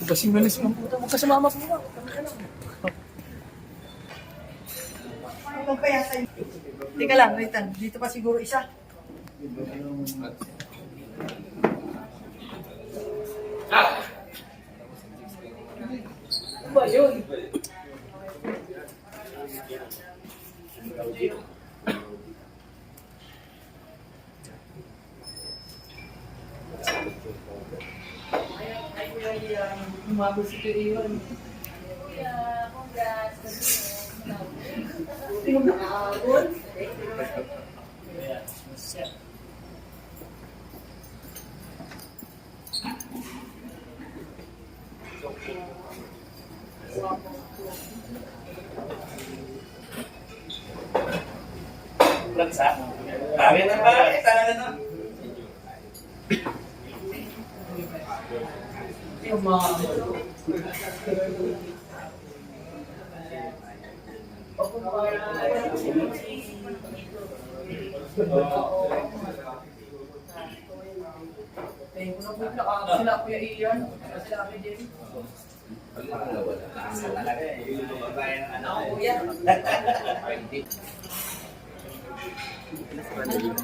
Kasing galis ng puta. Huwag ka sumama po ba? Teka lang, wait lang. Dito pa siguro isa. Ano ba yun? Umabot si Kuya. Kuya, congrats. Tingnan mo nakakabot. Lansa. Dami na ba? Talaga na. Yung mga... Tayo ko na po sila Kuya Ian. Sila kami din. Talaga eh. Yung babae ng anak ko. Kuya.